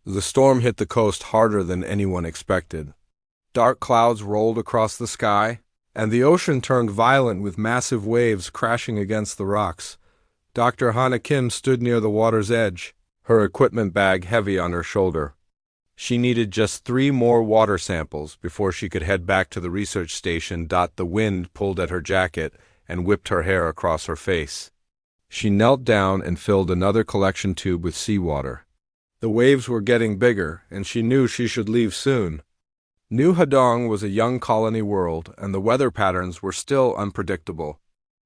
The storm hit the coast harder than anyone expected. Dark clouds rolled across the sky, and the ocean turned violent with massive waves crashing against the rocks. Dr. Hana Kim stood near the water's edge, her equipment bag heavy on her shoulder. She needed just 3 more water samples before she could head back to the research station. The wind pulled at her jacket and whipped her hair across her face. She knelt down and filled another collection tube with seawater. The waves were getting bigger, and she knew she should leave soon. New Hadong was a young colony world, and the weather patterns were still unpredictable.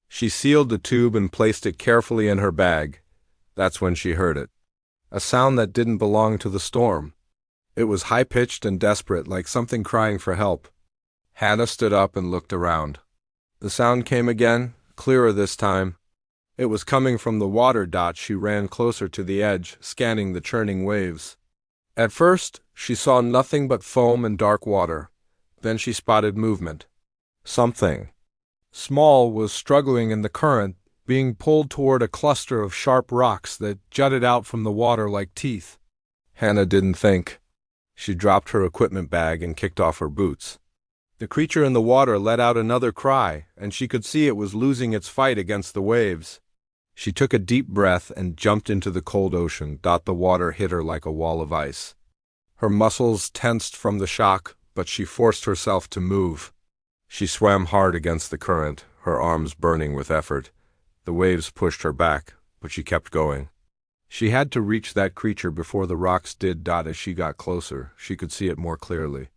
She sealed the tube and placed it carefully in her bag. That's when she heard it. A sound that didn't belong to the storm. It was high-pitched and desperate, like something crying for help. Hannah stood up and looked around. The sound came again, clearer this time. It was coming from the water. She ran closer to the edge, scanning the churning waves. At first, she saw nothing but foam and dark water. Then she spotted movement. Something small was struggling in the current, being pulled toward a cluster of sharp rocks that jutted out from the water like teeth. Hannah didn't think. She dropped her equipment bag and kicked off her boots. The creature in the water let out another cry, and she could see it was losing its fight against the waves. She took a deep breath and jumped into the cold ocean. The water hit her like a wall of ice. Her muscles tensed from the shock, but she forced herself to move. She swam hard against the current, her arms burning with effort. The waves pushed her back, but she kept going. She had to reach that creature before the rocks did. As she got closer, she could see it more clearly.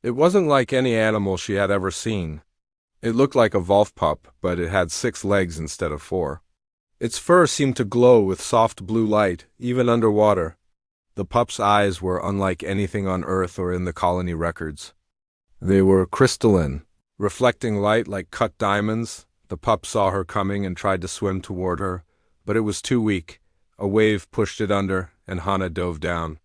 It wasn't like any animal she had ever seen. It looked like a wolf pup, but it had 6 legs instead of 4. Its fur seemed to glow with soft blue light, even underwater. The pup's eyes were unlike anything on Earth or in the colony records. They were crystalline, reflecting light like cut diamonds. The pup saw her coming and tried to swim toward her, but it was too weak. A wave pushed it under, and Hana dove down.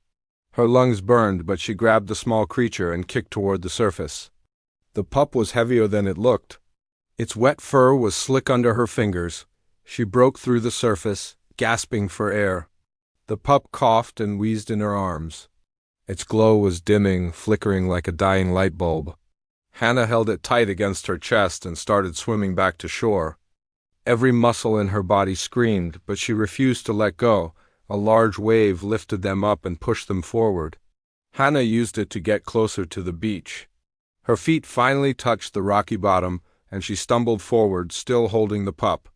Her lungs burned, but she grabbed the small creature and kicked toward the surface. The pup was heavier than it looked. Its wet fur was slick under her fingers. She broke through the surface, gasping for air. The pup coughed and wheezed in her arms. Its glow was dimming, flickering like a dying light bulb. Hannah held it tight against her chest and started swimming back to shore. Every muscle in her body screamed, but she refused to let go. A large wave lifted them up and pushed them forward. Hannah used it to get closer to the beach. Her feet finally touched the rocky bottom, and she stumbled forward, still holding the pup.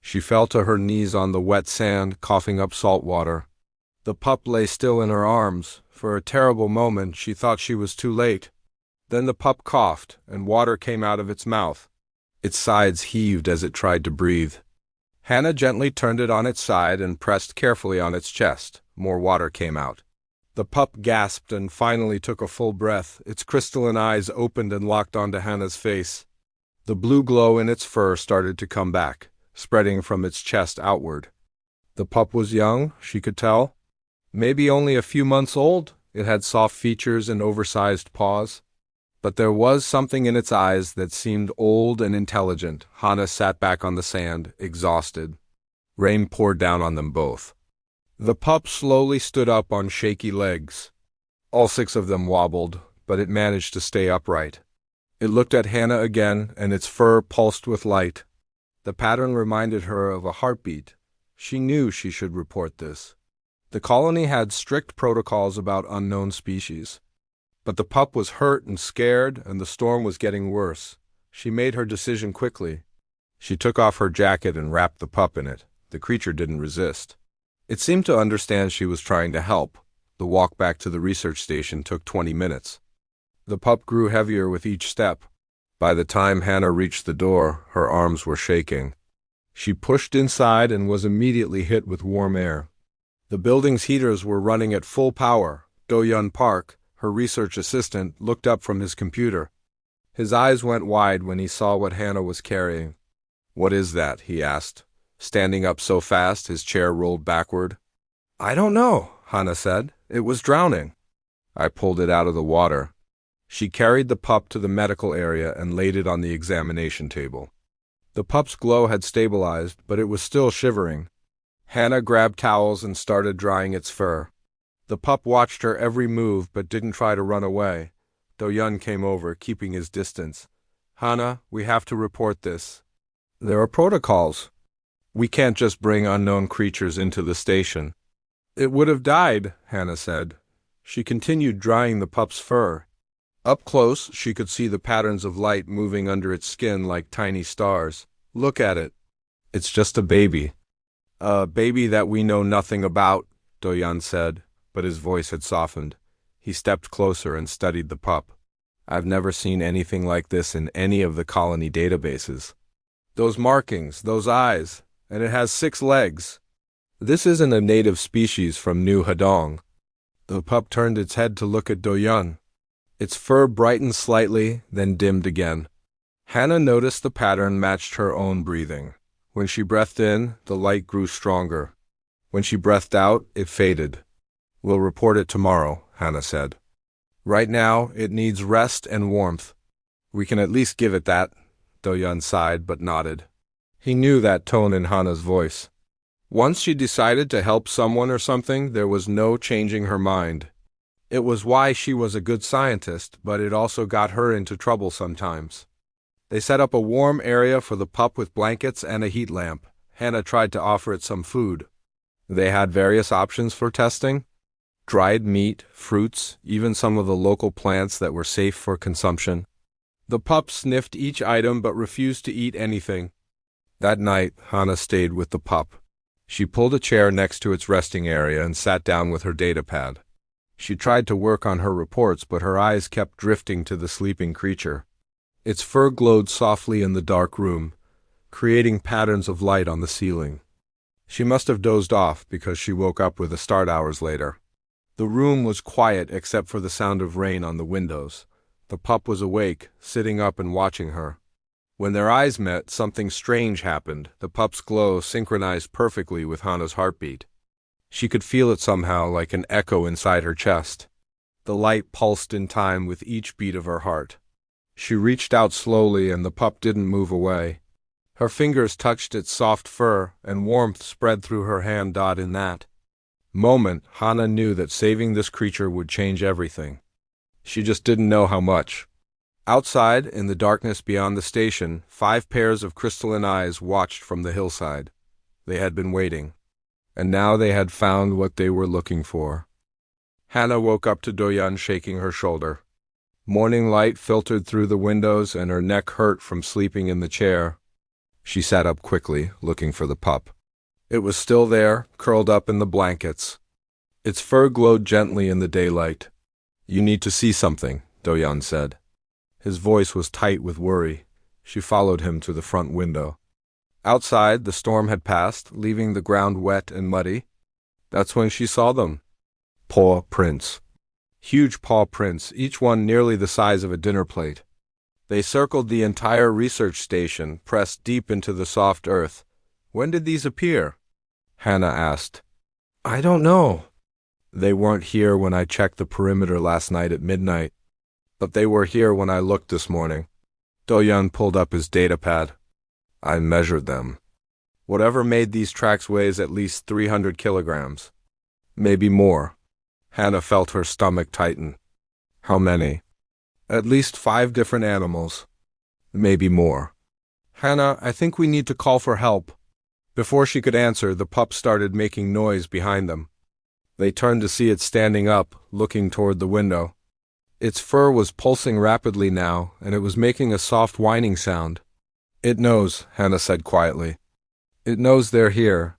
She fell to her knees on the wet sand, coughing up salt water. The pup lay still in her arms. For a terrible moment, she thought she was too late. Then the pup coughed, and water came out of its mouth. Its sides heaved as it tried to breathe. Hannah gently turned it on its side and pressed carefully on its chest. More water came out. The pup gasped and finally took a full breath. Its crystalline eyes opened and locked onto Hannah's face. The blue glow in its fur started to come back, spreading from its chest outward. The pup was young, she could tell. Maybe only a few months old. It had soft features and oversized paws. But there was something in its eyes that seemed old and intelligent. Hannah sat back on the sand, exhausted. Rain poured down on them both. The pup slowly stood up on shaky legs. All 6 of them wobbled, but it managed to stay upright. It looked at Hannah again, and its fur pulsed with light. The pattern reminded her of a heartbeat. She knew she should report this. The colony had strict protocols about unknown species. But the pup was hurt and scared, and the storm was getting worse. She made her decision quickly. She took off her jacket and wrapped the pup in it. The creature didn't resist. It seemed to understand she was trying to help. The walk back to the research station took 20 minutes. The pup grew heavier with each step. By the time Hannah reached the door, her arms were shaking. She pushed inside and was immediately hit with warm air. The building's heaters were running at full power. Do-Yun Park, her research assistant, looked up from his computer. His eyes went wide when he saw what Hannah was carrying. "What is that?" he asked. Standing up so fast, his chair rolled backward. "I don't know," Hannah said. "It was drowning." I pulled it out of the water. She carried the pup to the medical area and laid it on the examination table. The pup's glow had stabilized, but it was still shivering. Hannah grabbed towels and started drying its fur. The pup watched her every move but didn't try to run away. Do-yun came over, keeping his distance. Hana, we have to report this. There are protocols. We can't just bring unknown creatures into the station. It would have died, Hana said. She continued drying the pup's fur. Up close, she could see the patterns of light moving under its skin like tiny stars. Look at it. It's just a baby. A baby that we know nothing about, Do-yun said, but his voice had softened. He stepped closer and studied the pup. I've never seen anything like this in any of the colony databases. Those markings, those eyes, and it has 6 legs. This isn't a native species from New Hadong. The pup turned its head to look at Do-yun. Its fur brightened slightly, then dimmed again. Hana noticed the pattern matched her own breathing. When she breathed in, the light grew stronger. When she breathed out, it faded. We'll report it tomorrow, Hana said. Right now, it needs rest and warmth. We can at least give it that, Do-yun sighed but nodded. He knew that tone in Hana's voice. Once she decided to help someone or something, there was no changing her mind. It was why she was a good scientist, but it also got her into trouble sometimes. They set up a warm area for the pup with blankets and a heat lamp. Hana tried to offer it some food. They had various options for testing. Dried meat, fruits, even some of the local plants that were safe for consumption. The pup sniffed each item but refused to eat anything. That night, Hana stayed with the pup. She pulled a chair next to its resting area and sat down with her datapad. She tried to work on her reports, but her eyes kept drifting to the sleeping creature. Its fur glowed softly in the dark room, creating patterns of light on the ceiling. She must have dozed off because she woke up with a start hours later. The room was quiet except for the sound of rain on the windows. The pup was awake, sitting up and watching her. When their eyes met, something strange happened. The pup's glow synchronized perfectly with Hana's heartbeat. She could feel it somehow, like an echo inside her chest. The light pulsed in time with each beat of her heart. She reached out slowly, and the pup didn't move away. Her fingers touched its soft fur, and warmth spread through her hand. In that moment, Hana knew that saving this creature would change everything. She just didn't know how much. Outside, in the darkness beyond the station, 5 pairs of crystalline eyes watched from the hillside. They had been waiting, and now they had found what they were looking for. Hana woke up to Do-yun shaking her shoulder. Morning light filtered through the windows, and her neck hurt from sleeping in the chair. She sat up quickly, looking for the pup. It was still there, curled up in the blankets. Its fur glowed gently in the daylight. You need to see something, Do-yun said. His voice was tight with worry. She followed him to the front window. Outside, the storm had passed, leaving the ground wet and muddy. That's when she saw them. Paw prints. Huge paw prints, each one nearly the size of a dinner plate. They circled the entire research station, pressed deep into the soft earth. When did these appear? Hana asked. I don't know. They weren't here when I checked the perimeter last night at midnight. But they were here when I looked this morning. Do-yun pulled up his datapad. I measured them. Whatever made these tracks weighs at least 300 kilograms. Maybe more. Hana felt her stomach tighten. How many? At least 5 different animals. Maybe more. Hana, I think we need to call for help. Before she could answer, the pup started making noise behind them. They turned to see it standing up, looking toward the window. Its fur was pulsing rapidly now, and it was making a soft whining sound. It knows, Hana said quietly. It knows they're here.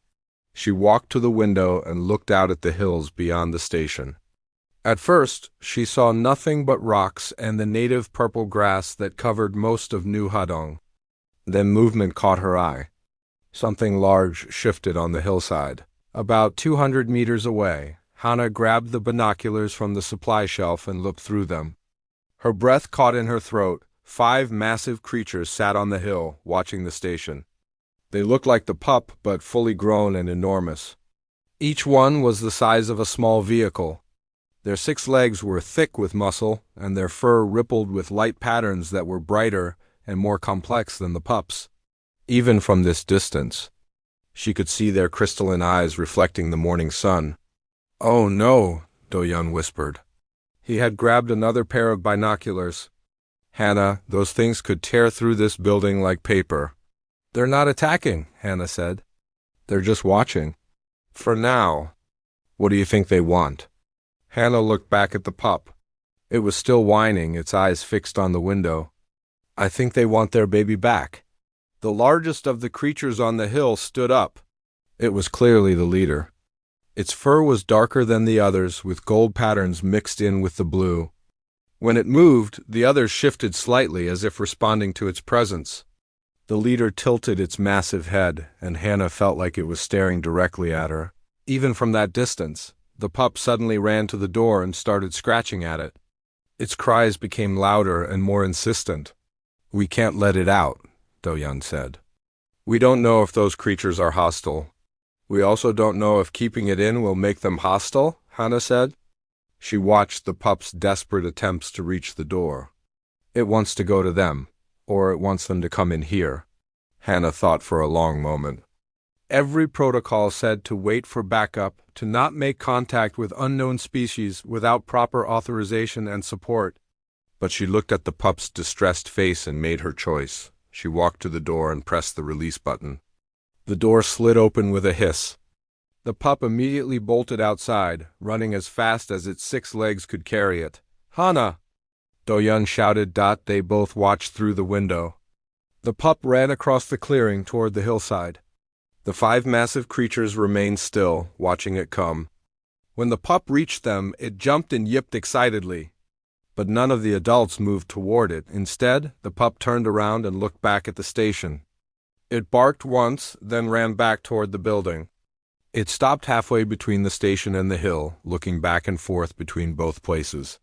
She walked to the window and looked out at the hills beyond the station. At first, she saw nothing but rocks and the native purple grass that covered most of New Hadong. Then movement caught her eye. Something large shifted on the hillside. About 200 meters away, Hana grabbed the binoculars from the supply shelf and looked through them. Her breath caught in her throat. 5 massive creatures sat on the hill, watching the station. They looked like the pup, but fully grown and enormous. Each one was the size of a small vehicle. Their 6 legs were thick with muscle, and their fur rippled with light patterns that were brighter and more complex than the pup's. Even from this distance, she could see their crystalline eyes reflecting the morning sun. Oh no, Do-yeon whispered. He had grabbed another pair of binoculars. Hannah, those things could tear through this building like paper. They're not attacking, Hannah said. They're just watching. For now. What do you think they want? Hannah looked back at the pup. It was still whining, its eyes fixed on the window. I think they want their baby back. The largest of the creatures on the hill stood up. It was clearly the leader. Its fur was darker than the others, with gold patterns mixed in with the blue. When it moved, the others shifted slightly as if responding to its presence. The leader tilted its massive head, and Hannah felt like it was staring directly at her. Even from that distance, the pup suddenly ran to the door and started scratching at it. Its cries became louder and more insistent. We can't let it out, Do-yeon said. We don't know if those creatures are hostile. We also don't know if keeping it in will make them hostile, Hannah said. She watched the pup's desperate attempts to reach the door. It wants to go to them, or it wants them to come in here. Hannah thought for a long moment. Every protocol said to wait for backup, to not make contact with unknown species without proper authorization and support. But she looked at the pup's distressed face and made her choice. She walked to the door and pressed the release button. The door slid open with a hiss. The pup immediately bolted outside, running as fast as its 6 legs could carry it. Hannah! Do-yeon shouted. They both watched through the window. The pup ran across the clearing toward the hillside. The 5 massive creatures remained still, watching it come. When the pup reached them, it jumped and yipped excitedly. But none of the adults moved toward it. Instead, the pup turned around and looked back at the station. It barked once, then ran back toward the building. It stopped halfway between the station and the hill, looking back and forth between both places.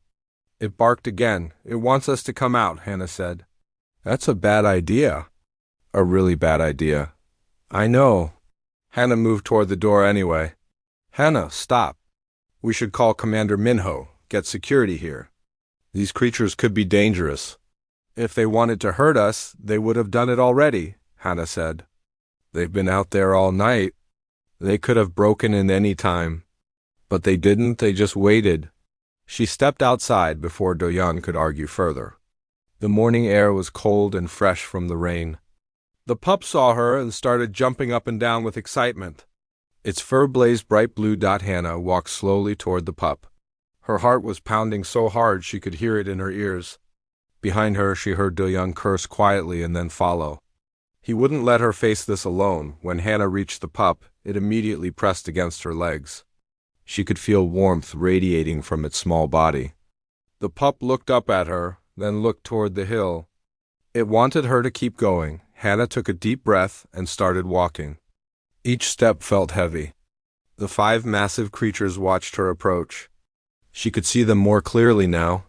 It barked again. It wants us to come out, Hannah said. That's a bad idea. A really bad idea. I know. Hannah moved toward the door anyway. Hannah, stop. We should call Commander Minho. Get security here. These creatures could be dangerous. If they wanted to hurt us, they would have done it already, Hannah said. They've been out there all night. They could have broken in any time. But they didn't, they just waited. She stepped outside before Do-yeon could argue further. The morning air was cold and fresh from the rain. The pup saw her and started jumping up and down with excitement. Its fur blazed bright blue. Hannah walked slowly toward the pup. Her heart was pounding so hard she could hear it in her ears. Behind her, she heard Do-yeon curse quietly and then follow. He wouldn't let her face this alone. When Hannah reached the pup, it immediately pressed against her legs. She could feel warmth radiating from its small body. The pup looked up at her, then looked toward the hill. It wanted her to keep going. Hannah took a deep breath and started walking. Each step felt heavy. The 5 massive creatures watched her approach. She could see them more clearly now.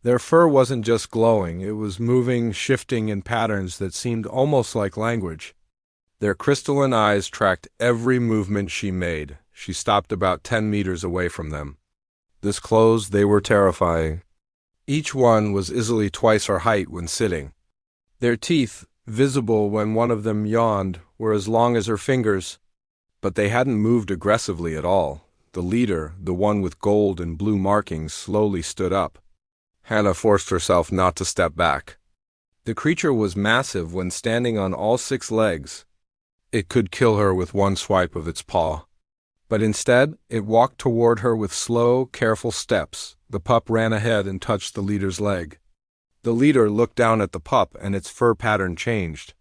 Their fur wasn't just glowing, it was moving, shifting in patterns that seemed almost like language. Their crystalline eyes tracked every movement she made. She stopped about 10 meters away from them. This close, they were terrifying. Each one was easily twice her height when sitting. Their teeth, visible when one of them yawned, were as long as her fingers. But they hadn't moved aggressively at all. The leader, the one with gold and blue markings, slowly stood up. Hannah forced herself not to step back. The creature was massive when standing on all 6 legs. It could kill her with one swipe of its paw. But instead, it walked toward her with slow, careful steps. The pup ran ahead and touched the leader's leg. The leader looked down at the pup and its fur pattern changed.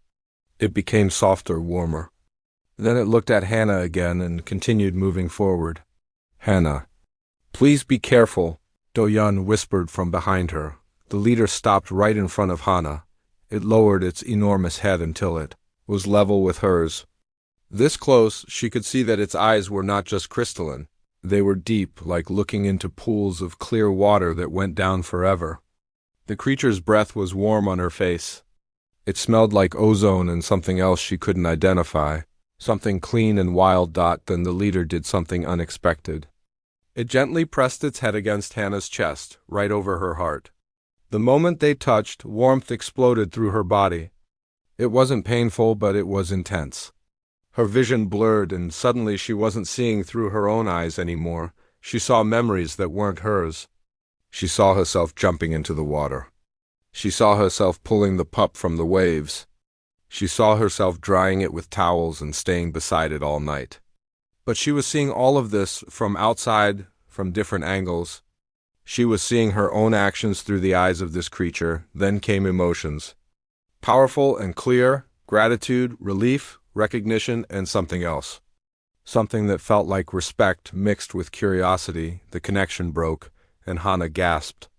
It became softer, warmer. Then it looked at Hannah again and continued moving forward. Hannah, please be careful, Do-yeon whispered from behind her. The leader stopped right in front of Hannah. It lowered its enormous head until it was level with hers. This close, she could see that its eyes were not just crystalline. They were deep, like looking into pools of clear water that went down forever. The creature's breath was warm on her face. It smelled like ozone and something else she couldn't identify. Something clean and wild. Then the leader did something unexpected. It gently pressed its head against Hannah's chest, right over her heart. The moment they touched, warmth exploded through her body. It wasn't painful, but it was intense. Her vision blurred, and suddenly she wasn't seeing through her own eyes anymore. She saw memories that weren't hers. She saw herself jumping into the water. She saw herself pulling the pup from the waves. She saw herself drying it with towels and staying beside it all night. But she was seeing all of this from outside, from different angles. She was seeing her own actions through the eyes of this creature. Then came emotions. Powerful and clear, gratitude, relief, recognition, and something else. Something that felt like respect mixed with curiosity. The connection broke, and Hana gasped.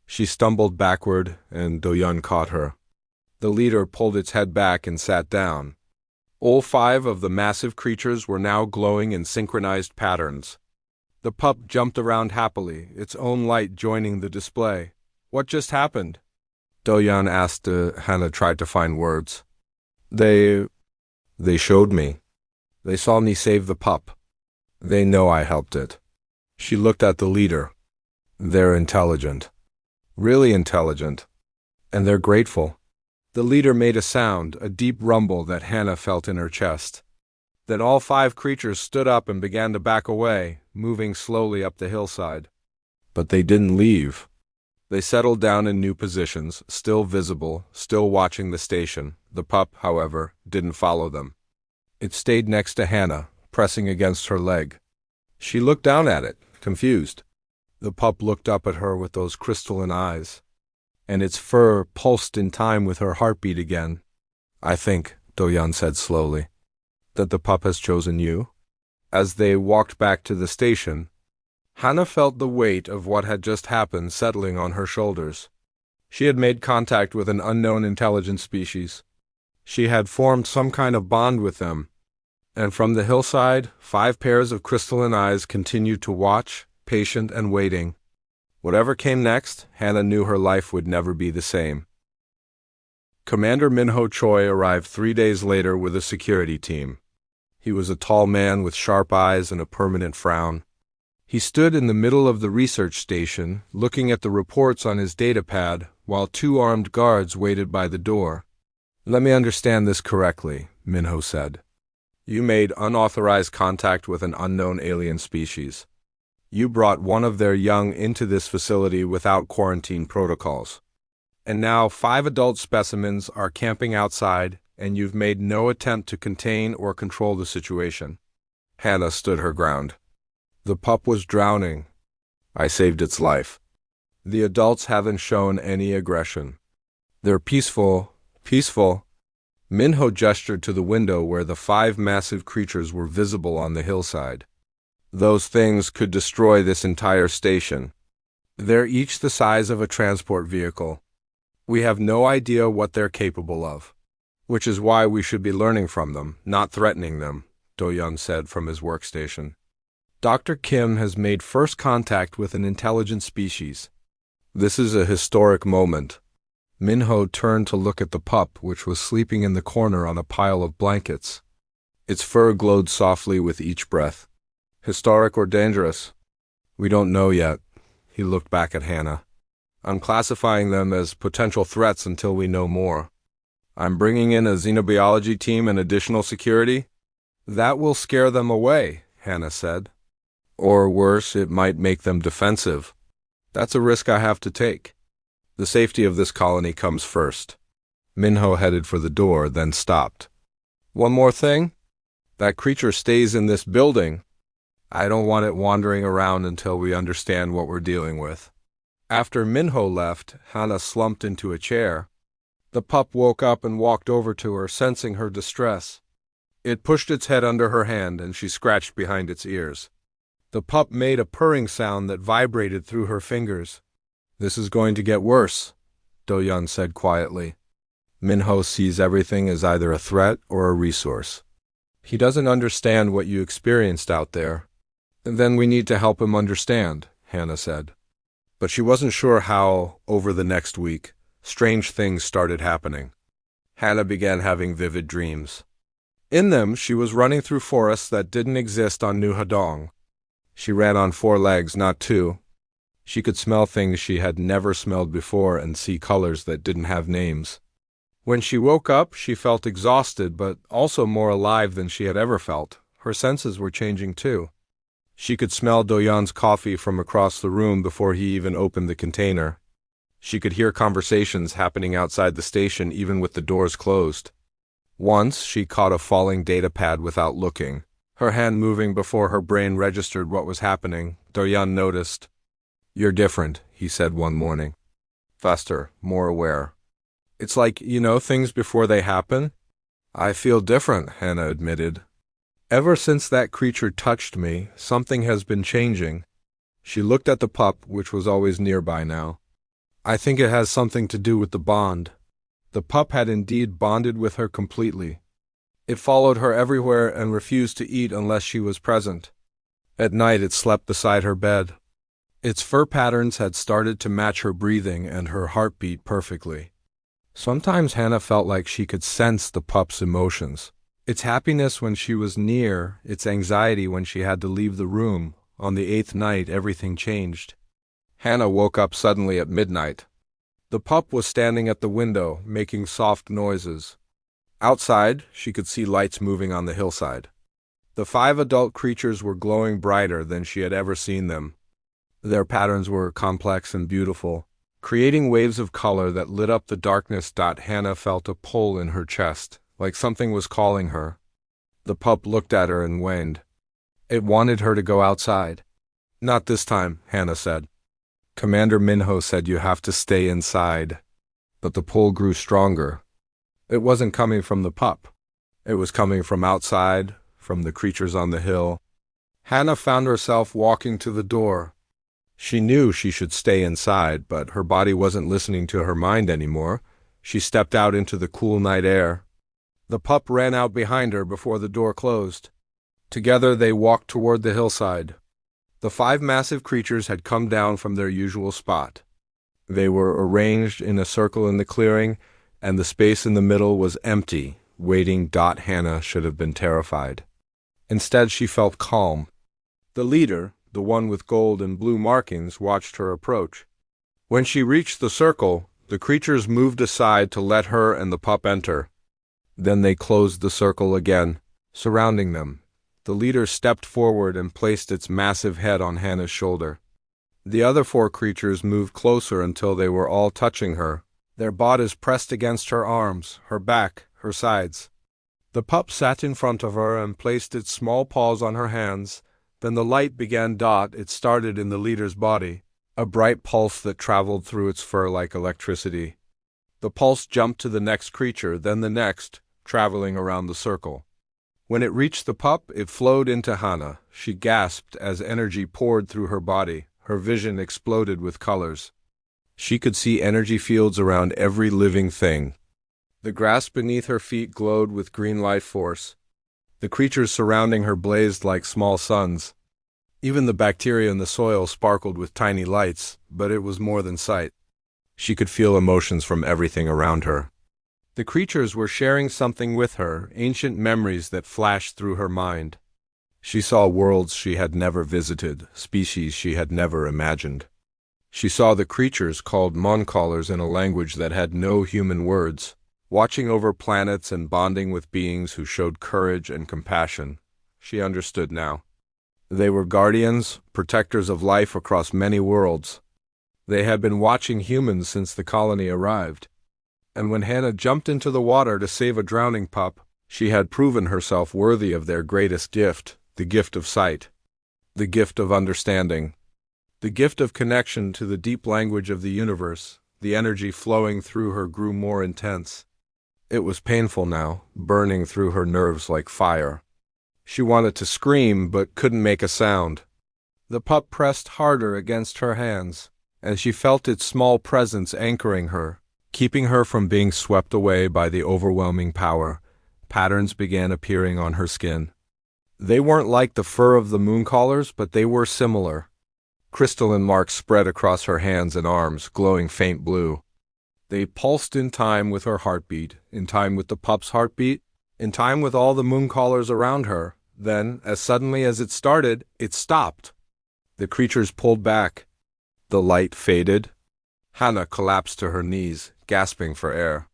She stumbled backward, and Do-yeon caught her. The leader pulled its head back and sat down. All 5 of the massive creatures were now glowing in synchronized patterns. The pup jumped around happily, its own light joining the display. What just happened? Do-yeon asked. Hana tried to find words. They showed me. They saw me save the pup. They know I helped it. She looked at the leader. They're intelligent. Really intelligent. And they're grateful. The leader made a sound, a deep rumble that Hana felt in her chest. Then all 5 creatures stood up and began to back away, moving slowly up the hillside. But they didn't leave. They settled down in new positions, still visible, still watching the station. The pup, however, didn't follow them. It stayed next to Hana, pressing against her leg. She looked down at it, confused. The pup looked up at her with those crystalline eyes, and its fur pulsed in time with her heartbeat again. I think, Do-yeon said slowly, that the pup has chosen you. As they walked back to the station, Hana felt the weight of what had just happened settling on her shoulders. She had made contact with an unknown intelligent species. She had formed some kind of bond with them. And from the hillside, 5 pairs of crystalline eyes continued to watch, patient and waiting. Whatever came next, Hana knew her life would never be the same. Commander Minho Choi arrived 3 days later with a security team. He was a tall man with sharp eyes and a permanent frown. He stood in the middle of the research station, looking at the reports on his datapad, while 2 armed guards waited by the door. Let me understand this correctly, Minho said. You made unauthorized contact with an unknown alien species. You brought one of their young into this facility without quarantine protocols. And now 5 adult specimens are camping outside, and you've made no attempt to contain or control the situation. Hana stood her ground. The pup was drowning. I saved its life. The adults haven't shown any aggression. They're peaceful. Minho gestured to the window where the 5 massive creatures were visible on the hillside. Those things could destroy this entire station. They're each the size of a transport vehicle. We have no idea what they're capable of, which is why we should be learning from them, not threatening them, Do-yeon said from his workstation. Dr. Kim has made first contact with an intelligent species. This is a historic moment. Minho turned to look at the pup, which was sleeping in the corner on a pile of blankets. Its fur glowed softly with each breath. Historic or dangerous? We don't know yet. He looked back at Hana. I'm classifying them as potential threats until we know more. I'm bringing in a xenobiology team and additional security. That will scare them away, Hana said. Or worse, it might make them defensive. That's a risk I have to take. The safety of this colony comes first. Minho headed for the door, then stopped. One more thing. That creature stays in this building. I don't want it wandering around until we understand what we're dealing with. After Minho left, Hana slumped into a chair. The pup woke up and walked over to her, sensing her distress. It pushed its head under her hand, and she scratched behind its ears. The pup made a purring sound that vibrated through her fingers. This is going to get worse, Do-yeon said quietly. Minho sees everything as either a threat or a resource. He doesn't understand what you experienced out there. Then we need to help him understand, Hana said. But she wasn't sure how, over the next week, strange things started happening. Hana began having vivid dreams. In them, she was running through forests that didn't exist on New Hadong. She ran on 4 legs, not 2. She could smell things she had never smelled before and see colors that didn't have names. When she woke up, she felt exhausted, but also more alive than she had ever felt. Her senses were changing too. She could smell Doyan's coffee from across the room before he even opened the container. She could hear conversations happening outside the station even with the doors closed. Once, she caught a falling datapad without looking. Her hand moving before her brain registered what was happening, Doyan noticed. "You're different," he said one morning. "Faster, more aware. It's like you know things before they happen?" "I feel different," Hannah admitted. "Ever since that creature touched me, something has been changing." She looked at the pup, which was always nearby now. "I think it has something to do with the bond." The pup had indeed bonded with her completely. It followed her everywhere and refused to eat unless she was present. At night it slept beside her bed. Its fur patterns had started to match her breathing and her heartbeat perfectly. Sometimes Hannah felt like she could sense the pup's emotions. Its happiness when she was near, its anxiety when she had to leave the room. On the 8th night, everything changed. Hannah woke up suddenly at midnight. The pup was standing at the window, making soft noises. Outside, she could see lights moving on the hillside. The 5 adult creatures were glowing brighter than she had ever seen them. Their patterns were complex and beautiful, creating waves of color that lit up the darkness. Hannah felt a pull in her chest, like something was calling her. The pup looked at her and whined. It wanted her to go outside. "Not this time," Hannah said. "Commander Minho said you have to stay inside." But the pull grew stronger. It wasn't coming from the pup. It was coming from outside, from the creatures on the hill. Hannah found herself walking to the door. She knew she should stay inside, but her body wasn't listening to her mind anymore. She stepped out into the cool night air. The pup ran out behind her before the door closed. Together they walked toward the hillside. The 5 massive creatures had come down from their usual spot. They were arranged in a circle in the clearing, and the space in the middle was empty, waiting. Hannah should have been terrified. Instead, she felt calm. The leader, the one with gold and blue markings, watched her approach. When she reached the circle, the creatures moved aside to let her and the pup enter. Then they closed the circle again, surrounding them. The leader stepped forward and placed its massive head on Hannah's shoulder. The other 4 creatures moved closer until they were all touching her, their bodies pressed against her arms, her back, her sides. The pup sat in front of her and placed its small paws on her hands. Then the light began. It started in the leader's body, a bright pulse that traveled through its fur like electricity. The pulse jumped to the next creature, then the next, traveling around the circle. When it reached the pup, it flowed into Hannah. She gasped as energy poured through her body. Her vision exploded with colors. She could see energy fields around every living thing. The grass beneath her feet glowed with green life force. The creatures surrounding her blazed like small suns. Even the bacteria in the soil sparkled with tiny lights, but it was more than sight. She could feel emotions from everything around her. The creatures were sharing something with her, ancient memories that flashed through her mind. She saw worlds she had never visited, species she had never imagined. She saw the creatures called Moncallers in a language that had no human words, watching over planets and bonding with beings who showed courage and compassion. She understood now. They were guardians, protectors of life across many worlds. They had been watching humans since the colony arrived. And when Hannah jumped into the water to save a drowning pup, she had proven herself worthy of their greatest gift, the gift of sight, the gift of understanding, the gift of connection to the deep language of the universe. The energy flowing through her grew more intense. It was painful now, burning through her nerves like fire. She wanted to scream, but couldn't make a sound. The pup pressed harder against her hands, and she felt its small presence anchoring her, keeping her from being swept away by the overwhelming power. Patterns began appearing on her skin. They weren't like the fur of the mooncallers, but they were similar. Crystalline marks spread across her hands and arms, glowing faint blue. They pulsed in time with her heartbeat, in time with the pup's heartbeat, in time with all the mooncallers around her. Then, as suddenly as it started, it stopped. The creatures pulled back. The light faded. Hannah collapsed to her knees, gasping for air.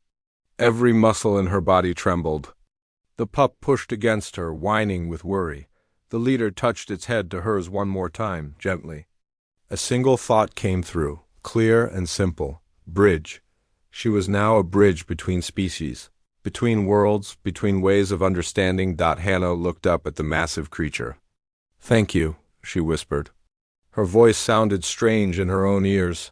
Every muscle in her body trembled. The pup pushed against her, whining with worry. The leader touched its head to hers one more time, gently. A single thought came through, clear and simple. Bridge. She was now a bridge between species, between worlds, between ways of understanding. Hannah looked up at the massive creature. "Thank you," she whispered. Her voice sounded strange in her own ears.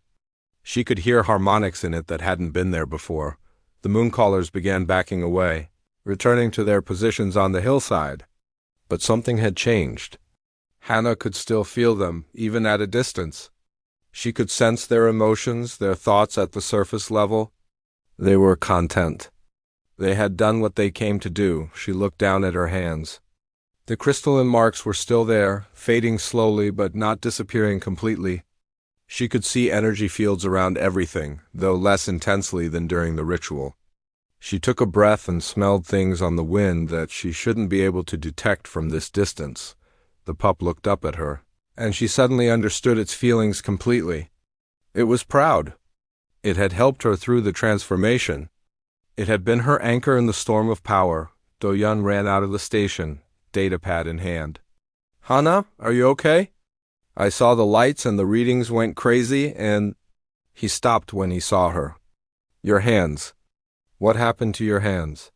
She could hear harmonics in it that hadn't been there before. The mooncallers began backing away, returning to their positions on the hillside. But something had changed. Hannah could still feel them, even at a distance. She could sense their emotions, their thoughts at the surface level. They were content. They had done what they came to do. She looked down at her hands. The crystalline marks were still there, fading slowly but not disappearing completely. She could see energy fields around everything, though less intensely than during the ritual. She took a breath and smelled things on the wind that she shouldn't be able to detect from this distance. The pup looked up at her, and she suddenly understood its feelings completely. It was proud. It had helped her through the transformation. It had been her anchor in the storm of power. Do-yun ran out of the station, datapad in hand. "Hana, are you okay? I saw the lights and the readings went crazy and—" He stopped when he saw her. "Your hands. What happened to your hands?"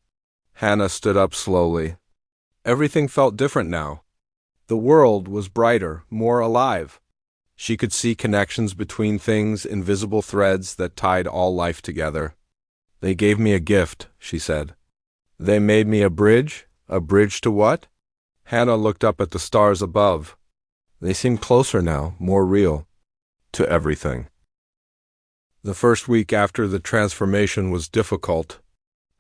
Hannah stood up slowly. Everything felt different now. The world was brighter, more alive. She could see connections between things, invisible threads that tied all life together. "They gave me a gift," she said. "They made me a bridge? A bridge to what?" Hannah looked up at the stars above. They seemed closer now, more real. To everything. The first week after the transformation was difficult.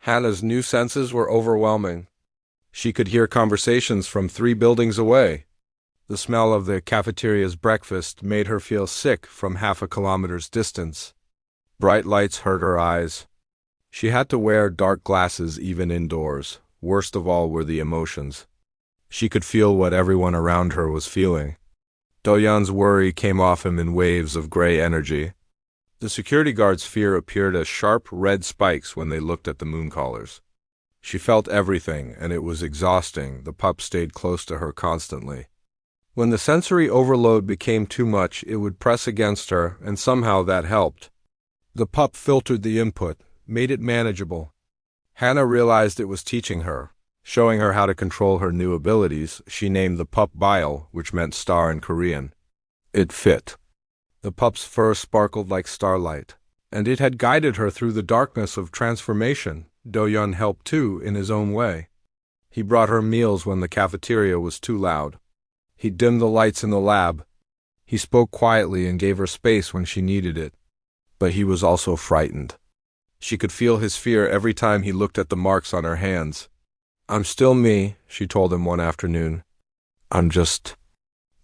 Hannah's new senses were overwhelming. She could hear conversations from 3 buildings away. The smell of the cafeteria's breakfast made her feel sick from half a kilometer's distance. Bright lights hurt her eyes. She had to wear dark glasses even indoors. Worst of all were the emotions. She could feel what everyone around her was feeling. Do-yun's worry came off him in waves of gray energy. The security guard's fear appeared as sharp red spikes when they looked at the mooncallers. She felt everything, and it was exhausting. The pup stayed close to her constantly. When the sensory overload became too much, it would press against her, and somehow that helped. The pup filtered the input, made it manageable. Hannah realized it was teaching her, showing her how to control her new abilities. She named the pup Bile, which meant star in Korean. It fit. The pup's fur sparkled like starlight, and it had guided her through the darkness of transformation. Do-yun helped too, in his own way. He brought her meals when the cafeteria was too loud. He dimmed the lights in the lab. He spoke quietly and gave her space when she needed it. But he was also frightened. She could feel his fear every time he looked at the marks on her hands. "I'm still me," she told him one afternoon. "I'm just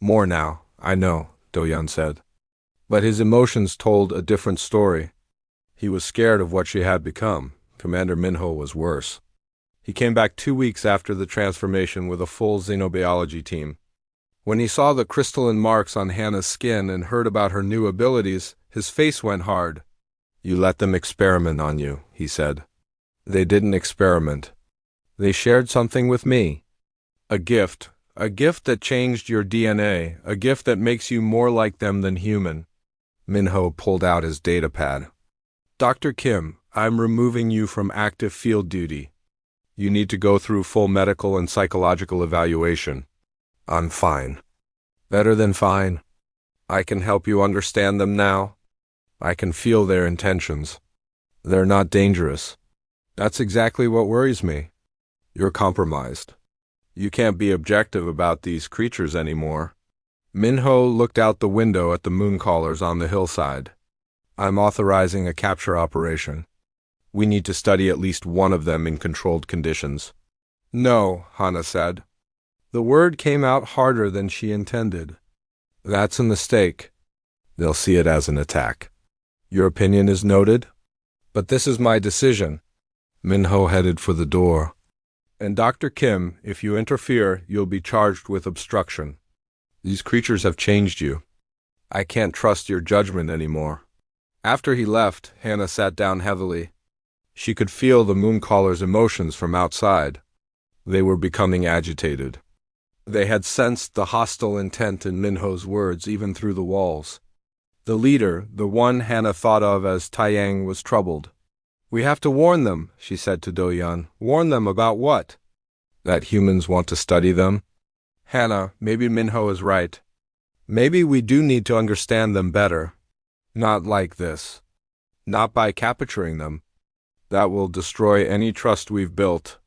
more now, I know," Do-yun said. But his emotions told a different story. He was scared of what she had become. Commander Minho was worse. He came back 2 weeks after the transformation with a full xenobiology team. When he saw the crystalline marks on Hannah's skin and heard about her new abilities, his face went hard. "You let them experiment on you," he said. "They didn't experiment. They shared something with me. A gift that changed your DNA, a gift that makes you more like them than human." Minho pulled out his datapad. "Dr. Kim, I'm removing you from active field duty. You need to go through full medical and psychological evaluation." "I'm fine." "Better than fine. I can help you understand them now. I can feel their intentions. They're not dangerous." "That's exactly what worries me. You're compromised. You can't be objective about these creatures anymore." Minho looked out the window at the mooncallers on the hillside. "I'm authorizing a capture operation. We need to study at least one of them in controlled conditions." "No," Hannah said. The word came out harder than she intended. "That's a mistake. They'll see it as an attack." "Your opinion is noted. But this is my decision." Minho headed for the door. "And Dr. Kim, if you interfere, you'll be charged with obstruction. These creatures have changed you. I can't trust your judgment anymore." After he left, Hannah sat down heavily. She could feel the mooncallers' emotions from outside. They were becoming agitated. They had sensed the hostile intent in Minho's words even through the walls. The leader, the one Hannah thought of as Taiyang, was troubled. "We have to warn them," she said to Do-Yun. "Warn them about what?" "That humans want to study them." "Hannah, maybe Minho is right. Maybe we do need to understand them better. Not like this. Not by capturing them. That will destroy any trust we've built."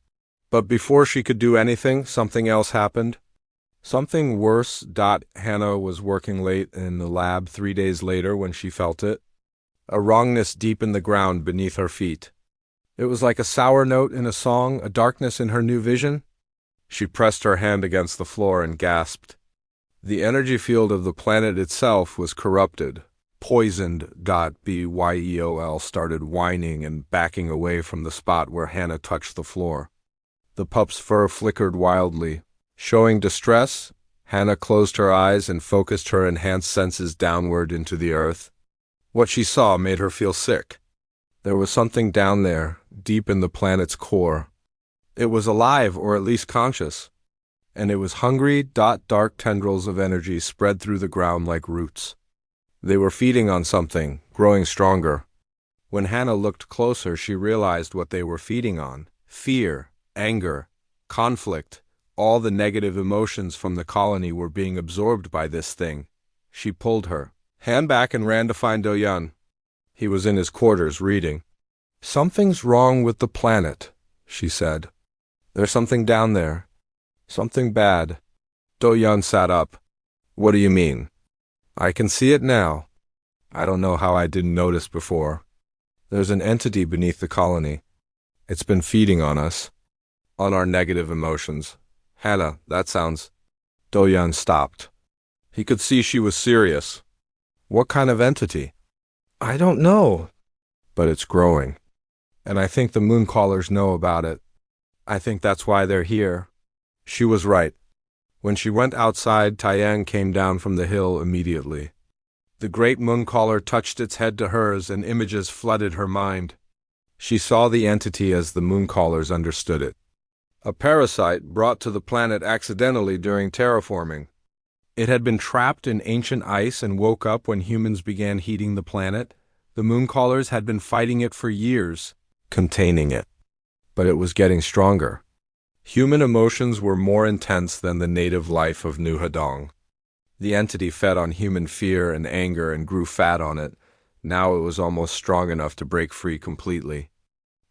But before she could do anything, something else happened. Something worse. Hannah was working late in the lab 3 days later when she felt it. A wrongness deep in the ground beneath her feet. It was like a sour note in a song, a darkness in her new vision. She pressed her hand against the floor and gasped. The energy field of the planet itself was corrupted, poisoned. Byel started whining and backing away from the spot where Hannah touched the floor. The pup's fur flickered wildly. Showing distress, Hannah closed her eyes and focused her enhanced senses downward into the earth. What she saw made her feel sick. There was something down there, deep in the planet's core. It was alive, or at least conscious. And it was hungry. Dark tendrils of energy spread through the ground like roots. They were feeding on something, growing stronger. When Hannah looked closer, she realized what they were feeding on. Fear, anger, conflict. All the negative emotions from the colony were being absorbed by this thing. She pulled her hand back and ran to find Do-Yun. He was in his quarters reading. "Something's wrong with the planet," she said. "There's something down there. Something bad." Do-Yun sat up. "What do you mean?" "I can see it now. I don't know how I didn't notice before. There's an entity beneath the colony. It's been feeding on us. On our negative emotions. Hannah, that sounds—" Do-Yun stopped. He could see she was serious. "What kind of entity?" "I don't know. But it's growing. And I think the moon callers know about it. I think that's why they're here." She was right. When she went outside, Taiyang came down from the hill immediately. The great moon caller touched its head to hers and images flooded her mind. She saw the entity as the moon callers understood it. A parasite brought to the planet accidentally during terraforming. It had been trapped in ancient ice and woke up when humans began heating the planet. The moon callers had been fighting it for years, containing it. But it was getting stronger. Human emotions were more intense than the native life of New Hadong. The entity fed on human fear and anger and grew fat on it. Now it was almost strong enough to break free completely.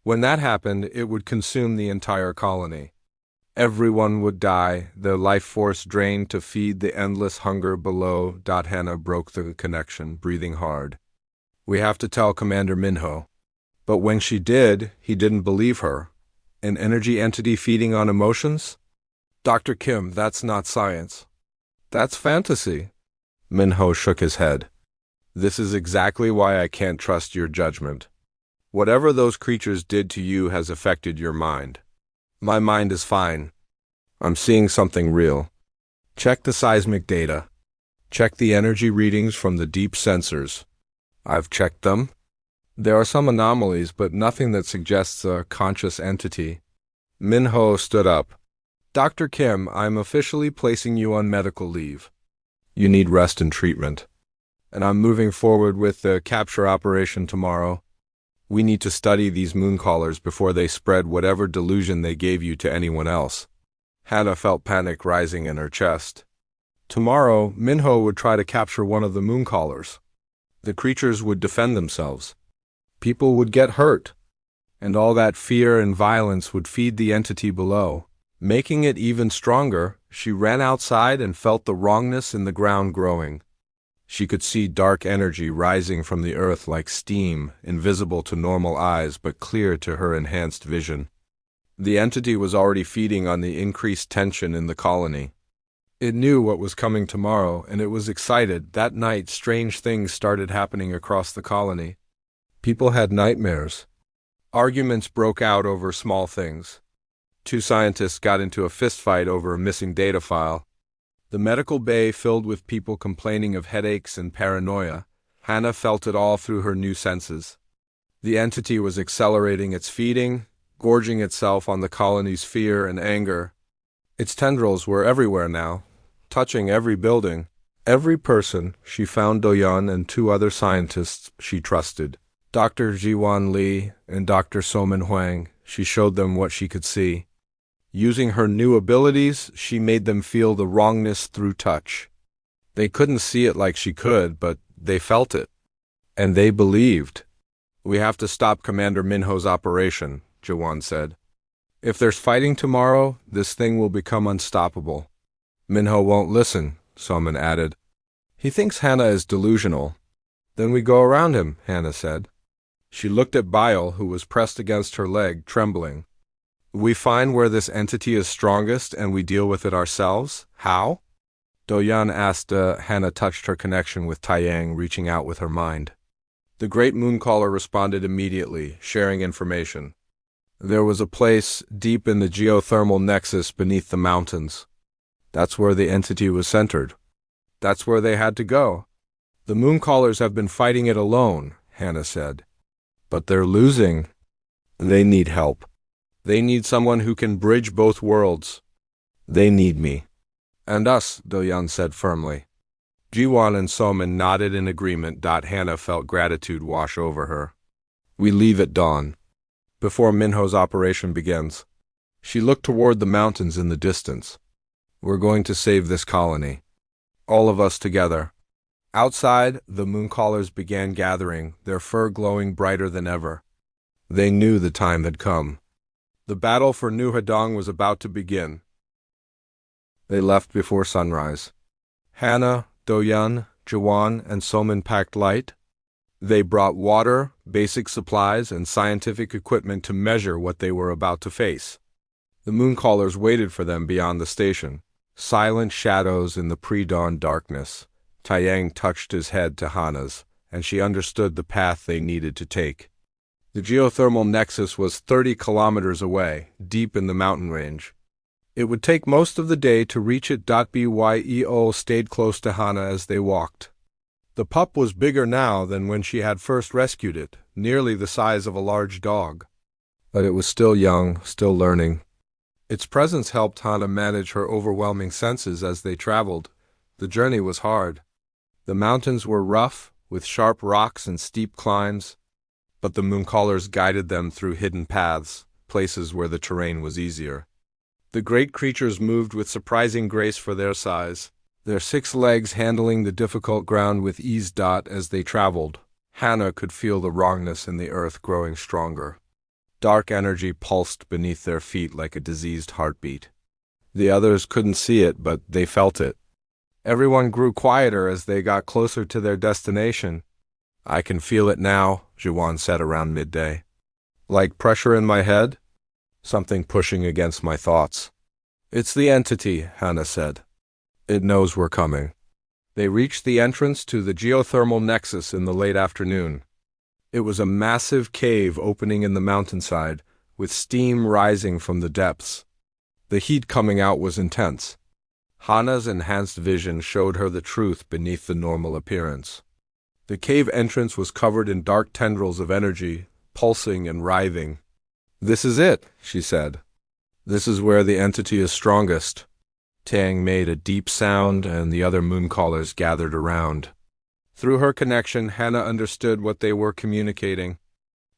When that happened, it would consume the entire colony. Everyone would die, their life force drained to feed the endless hunger below. Hannah broke the connection, breathing hard. "We have to tell Commander Minho." But when she did, he didn't believe her. An energy entity feeding on emotions? "Dr. Kim, that's not science. That's fantasy." Minho shook his head. "This is exactly why I can't trust your judgment. Whatever those creatures did to you has affected your mind. My mind is fine. I'm seeing something real. Check the seismic data. Check the energy readings from the deep sensors. I've checked them. There are some anomalies, but nothing that suggests a conscious entity." Minho stood up. "Dr. Kim, I'm officially placing you on medical leave. You need rest and treatment. And I'm moving forward with the capture operation tomorrow. We need to study these moon callers before they spread whatever delusion they gave you to anyone else." Hannah felt panic rising in her chest. Tomorrow, Minho would try to capture one of the moon callers. The creatures would defend themselves. People would get hurt. And all that fear and violence would feed the entity below. Making it even stronger, she ran outside and felt the wrongness in the ground growing. She could see dark energy rising from the earth like steam, invisible to normal eyes but clear to her enhanced vision. The entity was already feeding on the increased tension in the colony. It knew what was coming tomorrow, and it was excited. That night, strange things started happening across the colony. People had nightmares. Arguments broke out over small things. 2 scientists got into a fistfight over a missing data file. The medical bay filled with people complaining of headaches and paranoia. Hannah felt it all through her new senses. The entity was accelerating its feeding, gorging itself on the colony's fear and anger. Its tendrils were everywhere now, touching every building, every person. She found Doyan and two other scientists she trusted, Dr. Jiwan Li and Dr. Soman Huang. She showed them what she could see. Using her new abilities, she made them feel the wrongness through touch. They couldn't see it like she could, but they felt it. And they believed. "We have to stop Commander Minho's operation," Jiwan said. "If there's fighting tomorrow, this thing will become unstoppable." "Minho won't listen," Soman added. "He thinks Hannah is delusional." "Then we go around him," Hannah said. She looked at Bile, who was pressed against her leg, trembling. "We find where this entity is strongest and we deal with it ourselves? How?" Doyan asked. Hannah touched her connection with Taiyang, reaching out with her mind. The great mooncaller responded immediately, sharing information. There was a place deep in the geothermal nexus beneath the mountains. That's where the entity was centered. That's where they had to go. "The mooncallers have been fighting it alone," Hannah said. "But they're losing. They need help. They need someone who can bridge both worlds. They need me." "And us," Doyan said firmly. Jiwan and Soman nodded in agreement. Hannah felt gratitude wash over her. "We leave at dawn, before Minho's operation begins." She looked toward the mountains in the distance. "We're going to save this colony. All of us together." Outside, the mooncallers began gathering, their fur glowing brighter than ever. They knew the time had come. The battle for New Hadong was about to begin. They left before sunrise. Hannah, Doyan, Jiwan, and Soman packed light. They brought water, basic supplies, and scientific equipment to measure what they were about to face. The mooncallers waited for them beyond the station, silent shadows in the pre-dawn darkness. Taiyang touched his head to Hannah's, and she understood the path they needed to take. The geothermal nexus was 30 kilometers away, deep in the mountain range. It would take most of the day to reach it. Byo stayed close to Hannah as they walked. The pup was bigger now than when she had first rescued it, nearly the size of a large dog. But it was still young, still learning. Its presence helped Hannah manage her overwhelming senses as they traveled. The journey was hard. The mountains were rough, with sharp rocks and steep climbs, but the mooncallers guided them through hidden paths, places where the terrain was easier. The great creatures moved with surprising grace for their size, their 6 legs handling the difficult ground with ease. As they traveled, Hannah could feel the wrongness in the earth growing stronger. Dark energy pulsed beneath their feet like a diseased heartbeat. The others couldn't see it, but they felt it. Everyone grew quieter as they got closer to their destination. "I can feel it now," Jiwan said around midday. "Like pressure in my head? Something pushing against my thoughts." "It's the entity," Hannah said. "It knows we're coming." They reached the entrance to the geothermal nexus in the late afternoon. It was a massive cave opening in the mountainside, with steam rising from the depths. The heat coming out was intense. Hannah's enhanced vision showed her the truth beneath the normal appearance. The cave entrance was covered in dark tendrils of energy, pulsing and writhing. "This is it," she said. "This is where the entity is strongest." Tang made a deep sound, and the other mooncallers gathered around. Through her connection, Hannah understood what they were communicating.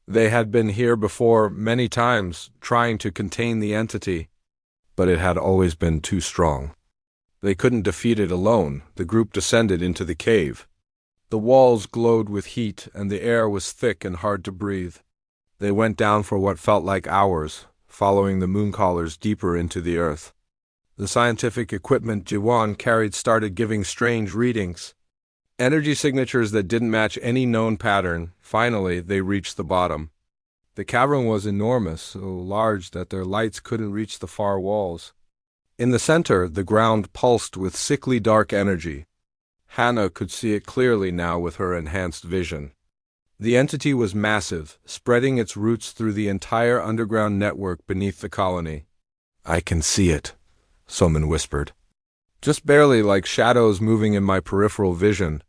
They had been here before many times, trying to contain the entity, but it had always been too strong. They couldn't defeat it alone. The group descended into the cave. The walls glowed with heat, and the air was thick and hard to breathe. They went down for what felt like hours, following the mooncallers deeper into the earth. The scientific equipment Jiwan carried started giving strange readings. Energy signatures that didn't match any known pattern. Finally, they reached the bottom. The cavern was enormous, so large that their lights couldn't reach the far walls. In the center, the ground pulsed with sickly dark energy. Hannah could see it clearly now with her enhanced vision. The entity was massive, spreading its roots through the entire underground network beneath the colony. "I can see it," Soman whispered. "Just barely, like shadows moving in my peripheral vision."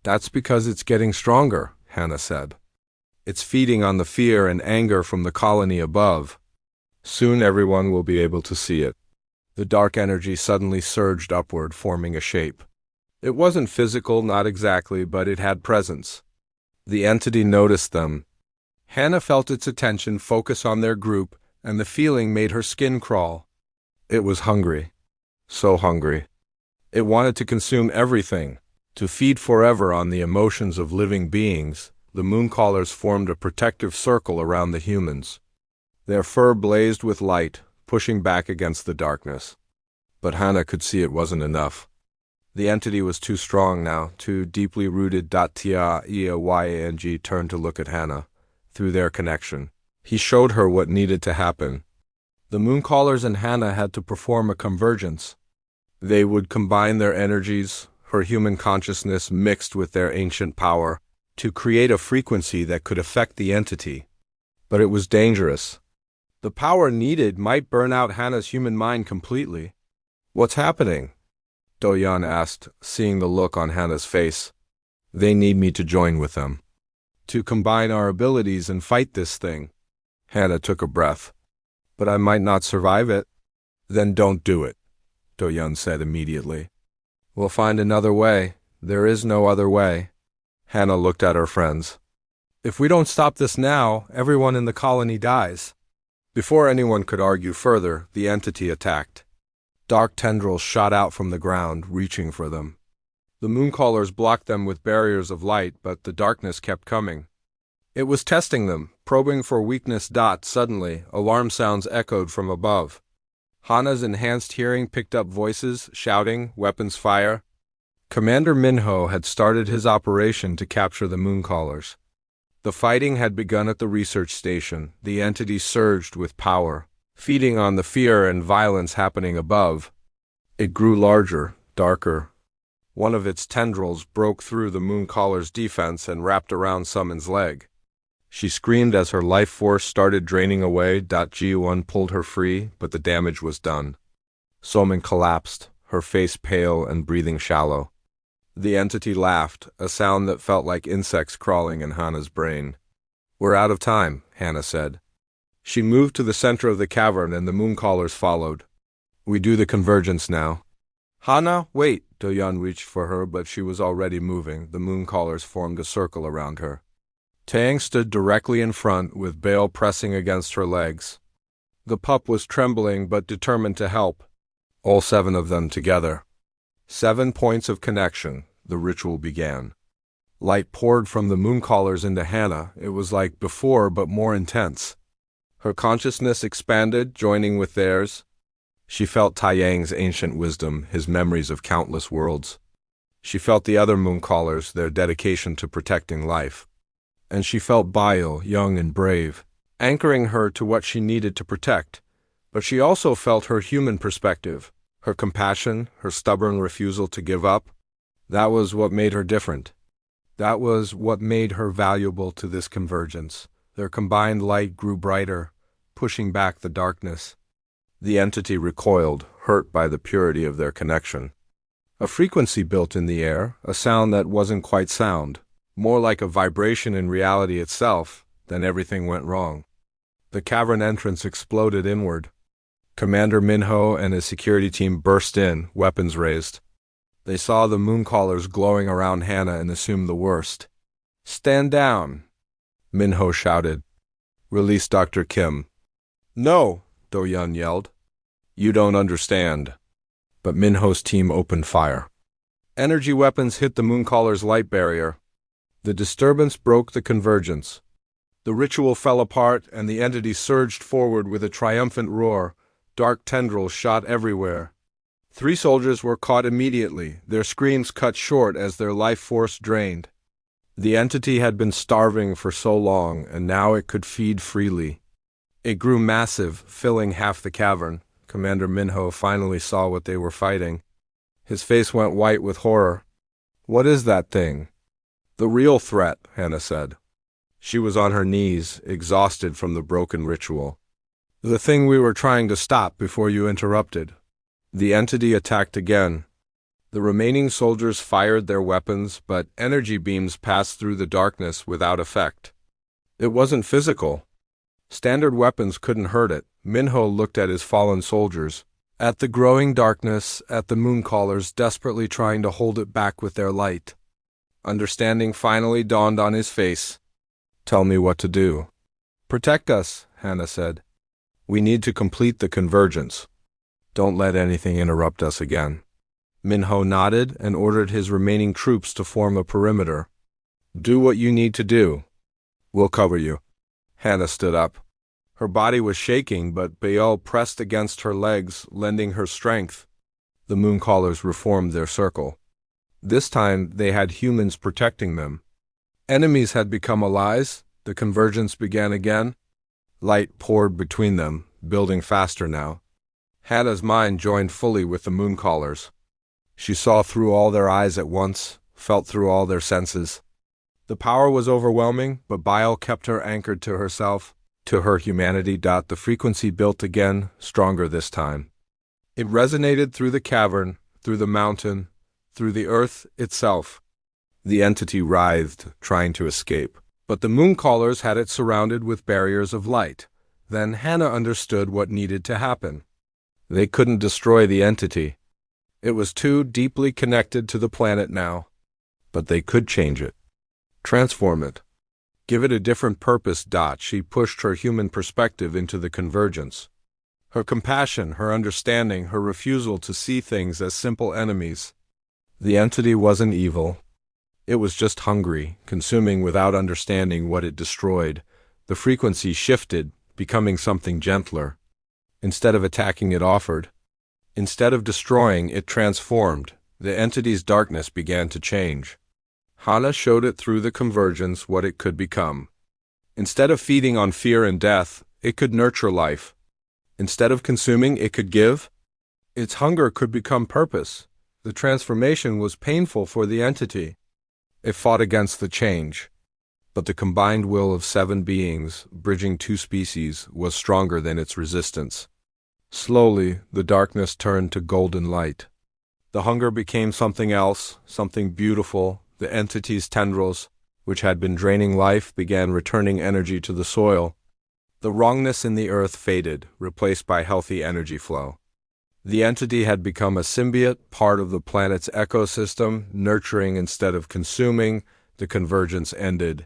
"That's because it's getting stronger," Hannah said. "It's feeding on the fear and anger from the colony above. Soon everyone will be able to see it." The dark energy suddenly surged upward, forming a shape. It wasn't physical, not exactly, but it had presence. The entity noticed them. Hannah felt its attention focus on their group, and the feeling made her skin crawl. It was hungry. So hungry. It wanted to consume everything, to feed forever on the emotions of living beings. The Mooncallers formed a protective circle around the humans. Their fur blazed with light, pushing back against the darkness. But Hannah could see it wasn't enough. The entity was too strong now, too deeply rooted. Yang turned to look at Hannah. Through their connection, he showed her what needed to happen. The Mooncallers and Hannah had to perform a convergence. They would combine their energies, her human consciousness mixed with their ancient power, to create a frequency that could affect the entity. But it was dangerous. The power needed might burn out Hannah's human mind completely. "What's happening?" Do-Yeon asked, seeing the look on Hannah's face. "They need me to join with them. To combine our abilities and fight this thing." Hannah took a breath. "But I might not survive it." "Then don't do it," Do-Yeon said immediately. "We'll find another way. There is no other way." Hannah looked at her friends. "If we don't stop this now, everyone in the colony dies." Before anyone could argue further, the entity attacked. Dark tendrils shot out from the ground, reaching for them. The Mooncallers blocked them with barriers of light, but the darkness kept coming. It was testing them, probing for weakness. Suddenly, alarm sounds echoed from above. Hannah's enhanced hearing picked up voices, shouting, weapons fire. Commander Minho had started his operation to capture the Mooncallers. The fighting had begun at the research station. The entity surged with power, feeding on the fear and violence happening above. It grew larger, darker. One of its tendrils broke through the Mooncaller's defense and wrapped around Summon's leg. She screamed as her life force started draining away. Ji-won pulled her free, but the damage was done. Summon collapsed, her face pale and breathing shallow. The entity laughed, a sound that felt like insects crawling in Hannah's brain. "We're out of time," Hannah said. She moved to the center of the cavern and the Mooncallers followed. "We do the convergence now." "Hannah, wait!" Do-Yeon reached for her, but she was already moving. The Mooncallers formed a circle around her. Taeyang stood directly in front, with Bail pressing against her legs. The pup was trembling but determined to help. All 7 of them together. 7 points of connection. The ritual began. Light poured from the Mooncallers into Hannah. It was like before, but more intense. Her consciousness expanded, joining with theirs. She felt Taeyang's ancient wisdom, his memories of countless worlds. She felt the other Mooncallers, their dedication to protecting life. And she felt Bile, young and brave, anchoring her to what she needed to protect. But she also felt her human perspective, her compassion, her stubborn refusal to give up. That was what made her different. That was what made her valuable to this convergence. Their combined light grew brighter, pushing back the darkness. The entity recoiled, hurt by the purity of their connection. A frequency built in the air, a sound that wasn't quite sound, more like a vibration in reality itself. Then everything went wrong. The cavern entrance exploded inward. Commander Minho and his security team burst in, weapons raised. They saw the Mooncallers glowing around Hannah and assumed the worst. "Stand down," Minho shouted. "Release Dr. Kim." "No," Do-Yeon yelled. "You don't understand." But Minho's team opened fire. Energy weapons hit the Mooncallers' light barrier. The disturbance broke the convergence. The ritual fell apart, and the entity surged forward with a triumphant roar. Dark tendrils shot everywhere. 3 soldiers were caught immediately, their screams cut short as their life force drained. The entity had been starving for so long, and now it could feed freely. It grew massive, filling half the cavern. Commander Minho finally saw what they were fighting. His face went white with horror. "What is that thing?" "The real threat," Hannah said. She was on her knees, exhausted from the broken ritual. "The thing we were trying to stop before you interrupted." The entity attacked again. The remaining soldiers fired their weapons, but energy beams passed through the darkness without effect. It wasn't physical. Standard weapons couldn't hurt it. Minho looked at his fallen soldiers. At the growing darkness, at the mooncallers desperately trying to hold it back with their light. Understanding finally dawned on his face. Tell me what to do. Protect us, Hannah said. We need to complete the convergence. Don't let anything interrupt us again. Minho nodded and ordered his remaining troops to form a perimeter. Do what you need to do. We'll cover you. Hannah stood up. Her body was shaking, but Baal pressed against her legs, lending her strength. The mooncallers reformed their circle. This time they had humans protecting them. Enemies had become allies. The convergence began again. Light poured between them, building faster now. Hannah's mind joined fully with the mooncallers. She saw through all their eyes at once, felt through all their senses. The power was overwhelming, but Baal kept her anchored to herself, to her humanity. The frequency built again, stronger this time. It resonated through the cavern, through the mountain, through the earth itself. The entity writhed, trying to escape. But the mooncallers had it surrounded with barriers of light. Then Hannah understood what needed to happen. They couldn't destroy the entity. It was too deeply connected to the planet now. But they could change it. Transform it. Give it a different purpose. She pushed her human perspective into the convergence. Her compassion, her understanding, her refusal to see things as simple enemies. The entity wasn't evil. It was just hungry, consuming without understanding what it destroyed. The frequency shifted, becoming something gentler. Instead of attacking, it offered. Instead of destroying, it transformed. The entity's darkness began to change. Hannah showed it through the convergence what it could become. Instead of feeding on fear and death, it could nurture life. Instead of consuming, it could give. Its hunger could become purpose. The transformation was painful for the entity. It fought against the change. But the combined will of 7 beings, bridging 2 species, was stronger than its resistance. Slowly, the darkness turned to golden light. The hunger became something else, something beautiful. The entity's tendrils, which had been draining life, began returning energy to the soil. The wrongness in the earth faded, replaced by healthy energy flow. The entity had become a symbiote, part of the planet's ecosystem, nurturing instead of consuming. The convergence ended,